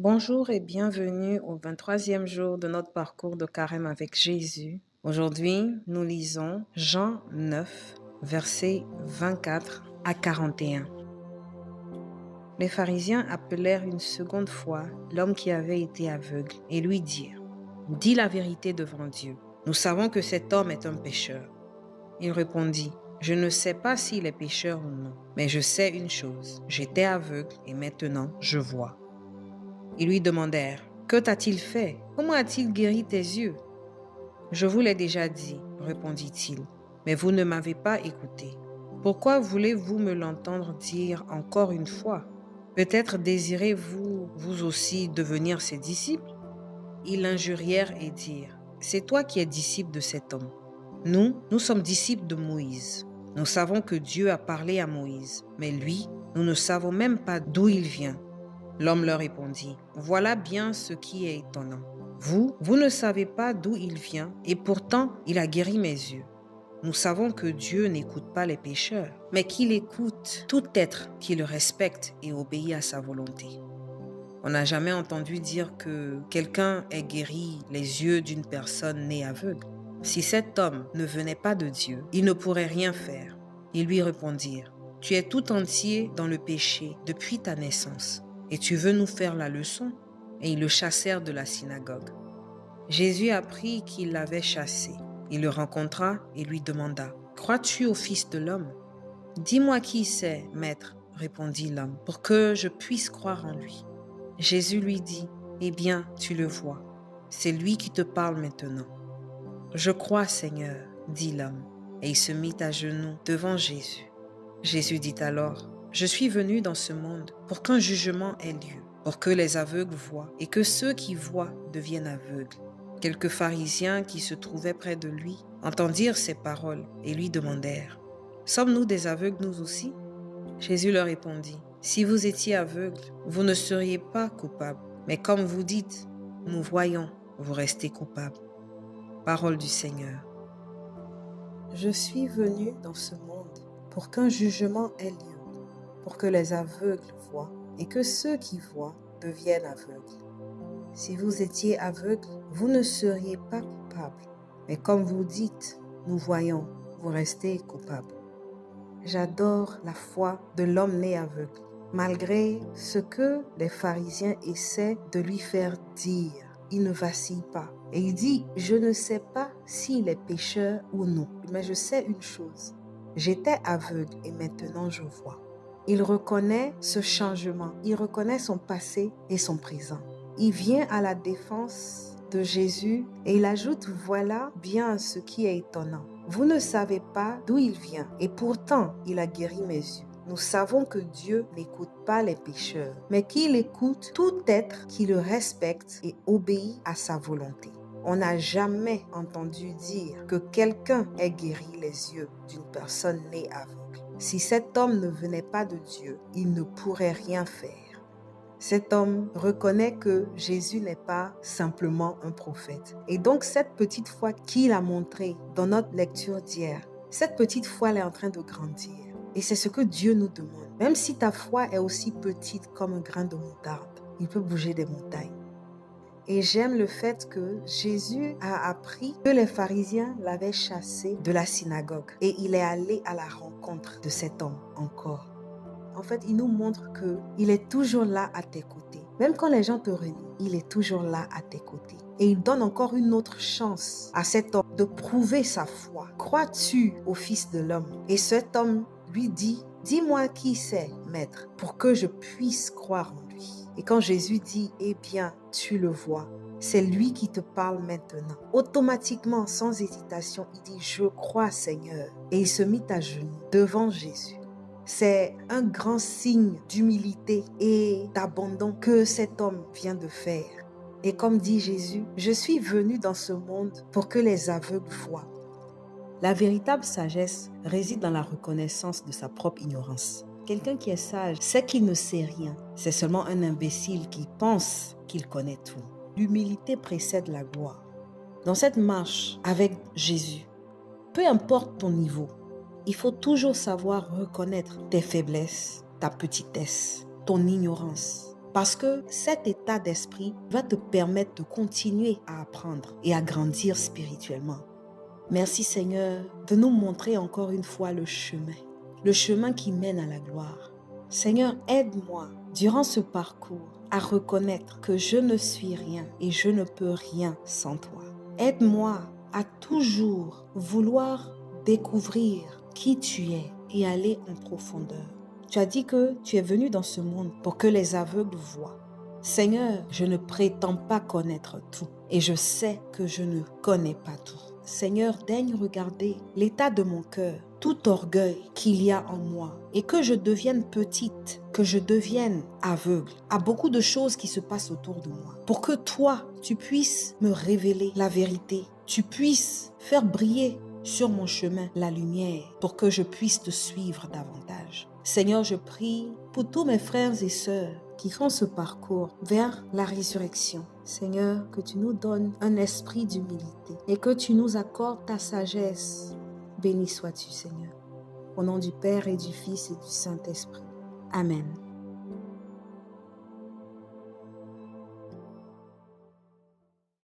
Bonjour et bienvenue au 23e jour de notre parcours de carême avec Jésus. Aujourd'hui, nous lisons Jean 9, versets 24 à 41. Les pharisiens appelèrent une seconde fois l'homme qui avait été aveugle et lui dirent: Dis la vérité devant Dieu. Nous savons que cet homme est un pécheur. Il répondit: Je ne sais pas s'il est pécheur ou non, mais je sais une chose, j'étais aveugle et maintenant je vois. Ils lui demandèrent: Que t'a-t-il fait? Comment a-t-il guéri tes yeux? Je vous l'ai déjà dit, répondit-il, mais vous ne m'avez pas écouté. Pourquoi voulez-vous me l'entendre dire encore une fois? Peut-être désirez-vous vous aussi devenir ses disciples? Ils l'injurièrent et dirent: C'est toi qui es disciple de cet homme. Nous sommes disciples de Moïse. Nous savons que Dieu a parlé à Moïse, mais lui, nous ne savons même pas d'où il vient. L'homme leur répondit: Voilà bien ce qui est étonnant. Vous ne savez pas d'où il vient, et pourtant il a guéri mes yeux. Nous savons que Dieu n'écoute pas les pécheurs, mais qu'il écoute tout être qui le respecte et obéit à sa volonté. On n'a jamais entendu dire que quelqu'un ait guéri les yeux d'une personne née aveugle. Si cet homme ne venait pas de Dieu, il ne pourrait rien faire. Ils lui répondirent: Tu es tout entier dans le péché depuis ta naissance, et tu veux nous faire la leçon? Et ils le chassèrent de la synagogue. Jésus apprit qu'ils l'avaient chassé. Il le rencontra et lui demanda: Crois-tu au Fils de l'homme? Dis-moi qui c'est, maître, répondit l'homme, pour que je puisse croire en lui. Jésus lui dit: Eh bien, tu le vois, c'est lui qui te parle maintenant. Je crois, Seigneur, dit l'homme, et il se mit à genoux devant Jésus. Jésus dit alors: Je suis venu dans ce monde pour qu'un jugement ait lieu, pour que les aveugles voient et que ceux qui voient deviennent aveugles. Quelques pharisiens qui se trouvaient près de lui entendirent ces paroles et lui demandèrent: Sommes-nous des aveugles nous aussi? Jésus leur répondit: Si vous étiez aveugles, vous ne seriez pas coupables. Mais comme vous dites: Nous voyons, vous restez coupables. Parole du Seigneur. Je suis venu dans ce monde pour qu'un jugement ait lieu, pour que les aveugles voient et que ceux qui voient deviennent aveugles. Si vous étiez aveugles, vous ne seriez pas coupables. Mais comme vous dites: Nous voyons, vous restez coupables. J'adore la foi de l'homme né aveugle, malgré ce que les pharisiens essaient de lui faire dire. Il ne vacille pas. Et il dit: Je ne sais pas s'il est pécheur ou non, mais je sais une chose. J'étais aveugle et maintenant je vois. Il reconnaît ce changement. Il reconnaît son passé et son présent. Il vient à la défense de Jésus et il ajoute: Voilà bien ce qui est étonnant. Vous ne savez pas d'où il vient et pourtant il a guéri mes yeux. Nous savons que Dieu n'écoute pas les pécheurs, mais qu'il écoute tout être qui le respecte et obéit à sa volonté. On n'a jamais entendu dire que quelqu'un ait guéri les yeux d'une personne née aveugle. Si cet homme ne venait pas de Dieu, il ne pourrait rien faire. Cet homme reconnaît que Jésus n'est pas simplement un prophète. Et donc cette petite foi qu'il a montrée dans notre lecture d'hier, cette petite foi elle est en train de grandir. Et c'est ce que Dieu nous demande. Même si ta foi est aussi petite comme un grain de moutarde, il peut bouger des montagnes. Et j'aime le fait que Jésus a appris que les pharisiens l'avaient chassé de la synagogue. Et il est allé à la rencontre de cet homme encore. En fait, il nous montre qu'il est toujours là à tes côtés. Même quand les gens te renient, il est toujours là à tes côtés. Et il donne encore une autre chance à cet homme de prouver sa foi. Crois-tu au Fils de l'homme? Et cet homme lui dit: Dis-moi qui c'est, maître, pour que je puisse croire en lui. Et quand Jésus dit: Eh bien, tu le vois, c'est lui qui te parle maintenant. Automatiquement, sans hésitation, il dit: Je crois, Seigneur. Et il se mit à genoux devant Jésus. C'est un grand signe d'humilité et d'abandon que cet homme vient de faire. Et comme dit Jésus: Je suis venu dans ce monde pour que les aveugles voient. La véritable sagesse réside dans la reconnaissance de sa propre ignorance. Quelqu'un qui est sage sait qu'il ne sait rien. C'est seulement un imbécile qui pense qu'il connaît tout. L'humilité précède la gloire. Dans cette marche avec Jésus, peu importe ton niveau, il faut toujours savoir reconnaître tes faiblesses, ta petitesse, ton ignorance. Parce que cet état d'esprit va te permettre de continuer à apprendre et à grandir spirituellement. Merci Seigneur de nous montrer encore une fois le chemin qui mène à la gloire. Seigneur, aide-moi durant ce parcours à reconnaître que je ne suis rien et je ne peux rien sans toi. Aide-moi à toujours vouloir découvrir qui tu es et aller en profondeur. Tu as dit que tu es venu dans ce monde pour que les aveugles voient. Seigneur, je ne prétends pas connaître tout et je sais que je ne connais pas tout. Seigneur, daigne regarder l'état de mon cœur, tout orgueil qu'il y a en moi et que je devienne petite, que je devienne aveugle à beaucoup de choses qui se passent autour de moi. Pour que toi, tu puisses me révéler la vérité, tu puisses faire briller sur mon chemin la lumière pour que je puisse te suivre davantage. Seigneur, je prie pour tous mes frères et sœurs qui font ce parcours vers la résurrection. Seigneur, que tu nous donnes un esprit d'humilité et que tu nous accordes ta sagesse. Béni sois-tu, Seigneur. Au nom du Père et du Fils et du Saint-Esprit. Amen.